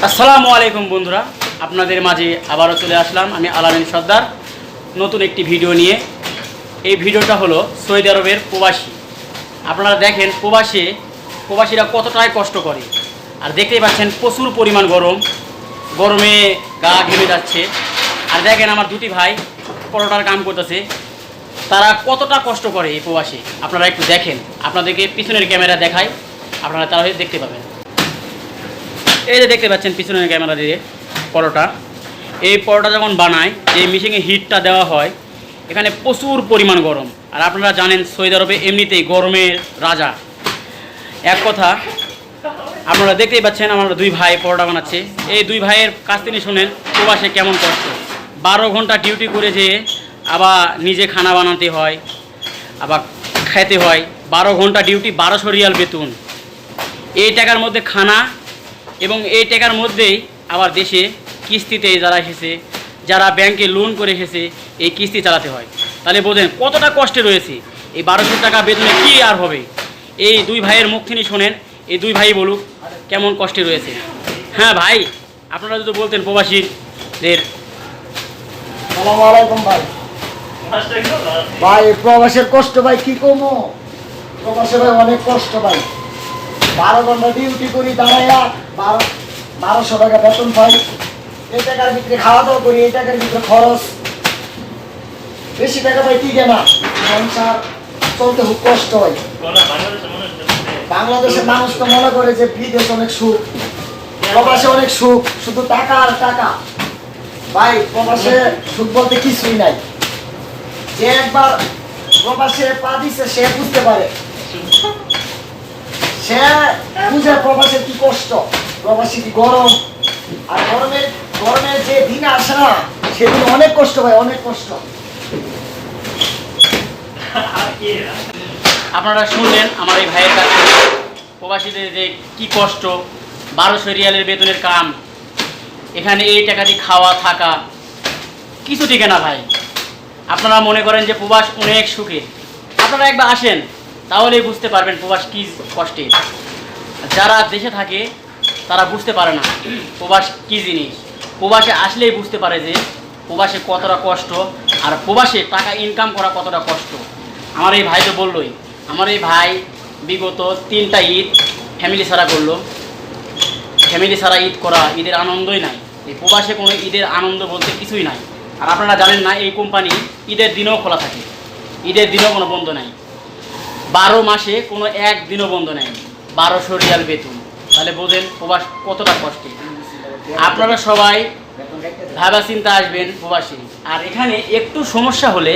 আসসালামু আলাইকুম বন্ধুরা, আপনাদের মাঝে আবারও চলে আসলাম আমি আলামিন সর্দার নতুন একটি ভিডিও নিয়ে। এই ভিডিওটা হলো সৌদি আরবের প্রবাসী। আপনারা দেখেন প্রবাসীরা কতটাই কষ্ট করে, আর দেখতেই পাচ্ছেন প্রচুর পরিমাণ গরমে গা ঘেমে যাচ্ছে। আর দেখেন আমার দুটি ভাই পরোটার কাম করতেছে, তারা কতটা কষ্ট করে এই প্রবাসী। আপনারা একটু দেখেন, আপনাদেরকে পিছনের ক্যামেরা দেখায়, আপনারা তারা দেখতে পাবেন। এই যে দেখতে পাচ্ছেন পিছনের ক্যামেরা দিয়ে এই পরোটা যখন বানায়, যে মেশিনে হিটটা দেওয়া হয়, এখানে প্রচুর পরিমাণ গরম। আর আপনারা জানেন সৌদি আরবে এমনিতেই গরমের রাজা। এক কথা আপনারা দেখতেই পাচ্ছেন আমার দুই ভাই পরোটা বানাচ্ছে। এই দুই ভাইয়ের কাছ থেকে শোনেন প্রবাসে কেমন কষ্ট। 12 ঘন্টা ডিউটি করে যেয়ে আবার নিজে খানা বানাতে হয়, আবার খেতে হয়। 12 ঘন্টা ডিউটি, 1200 রিয়াল বেতন। এই টাকার মধ্যে খানা এবং এই টাকার মধ্যেই আবার দেশে কিস্তিতে যারা এসেছে, যারা ব্যাংকে লোন করে এসেছে, এই কিস্তি চালাতে হয়। তাহলে বোঝেন কতটা কষ্টে রয়েছে। এই 1200 টাকা বেতনে কী আর হবে। এই দুই ভাইয়ের মুখ থেকে শোনেন, এই দুই ভাই বলুক কেমন কষ্টে রয়েছে। হ্যাঁ ভাই, আপনারা যদি বলতেন প্রবাসীদের। আসসালামু আলাইকুম ভাই। ভাই প্রবাসের কষ্ট ভাই কি কমো, প্রবাসে ভাই অনেক কষ্ট ভাই। 12 ঘন্টা ডিউটি করি, দাঁড়াইয়া 1200 টাকা বেতন পাই। এই টাকার ভিতরে খাওয়া দাওয়া করি, এই টাকার ভিতরে খরচ বেশি টাকা পাই, টিকে না, সংসার চলতে খুব কষ্ট হয়। বাংলাদেশের মানুষ তো মনে করে যে বিদেশ অনেক সুখ, প্রবাসে অনেক সুখ, শুধু টাকা আর টাকা। ভাই প্রবাসে সুখ বলতে কিছুই নাই। যে একবার প্রবাসে পা দিছে সে বুঝতে পারে, সে বুঝে প্রবাসের কি কষ্ট, প্রবাসী কি গরম। আর গরমের যে দিন আসে না, সেদিন অনেক কষ্ট ভাই, অনেক কষ্ট। আপনারা শুনলেন আমার এই ভাইয়ের কাছে প্রবাসীদের যে কী কষ্ট। 1200 রিয়ালের বেতনের কাম, এখানে এই টাকা দিয়ে খাওয়া থাকা কিছু টিকে না ভাই। আপনারা মনে করেন যে প্রবাস অনেক সুখে, আপনারা একবার আসেন তাহলেই বুঝতে পারবেন প্রবাস কী কষ্টের। যারা দেশে থাকে তারা বুঝতে পারে না প্রবাস কী জিনিস। প্রবাসে আসলেই বুঝতে পারে যে প্রবাসে কতটা কষ্ট, আর প্রবাসে টাকা ইনকাম করা কতটা কষ্ট। আমার এই ভাই তো বললোই, আমার এই ভাই বিগত 3টা ঈদ ফ্যামিলি ছাড়া করলো। ফ্যামিলি ছাড়া ঈদ করা, ঈদের আনন্দই নাই। এই প্রবাসে কোনো ঈদের আনন্দ বলতে কিছুই নাই। আর আপনারা জানেন না এই কোম্পানি ঈদের দিনেও খোলা থাকে, ঈদের দিনেও কোনো বন্ধ নাই। 12 মাসে কোনো এক দিনও বন্ধ নেই। 1200 রিয়াল বেতন, তাহলে বোঝেন প্রবাস কতটা কষ্টে। আপনারা সবাই ভাবা চিন্তা আসবেন প্রবাসী, আর এখানে একটু সমস্যা হলে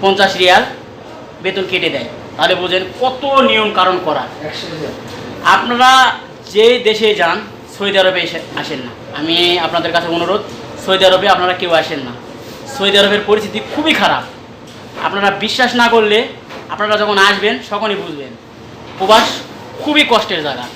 50 রিয়াল বেতন কেটে দেয়। তাহলে বোঝেন কত নিয়ম কারণ করা। আপনারা যে দেশে যান, সৌদি আরবে আসেন না। আমি আপনাদের কাছে অনুরোধ, সৌদি আরবে আপনারা কেউ আসেন না। সৌদি আরবের পরিস্থিতি খুবই খারাপ। আপনারা বিশ্বাস না করলে আপনারা যখন আসবেন তখনই বুঝবেন প্রবাস খুবই কষ্টের জায়গা।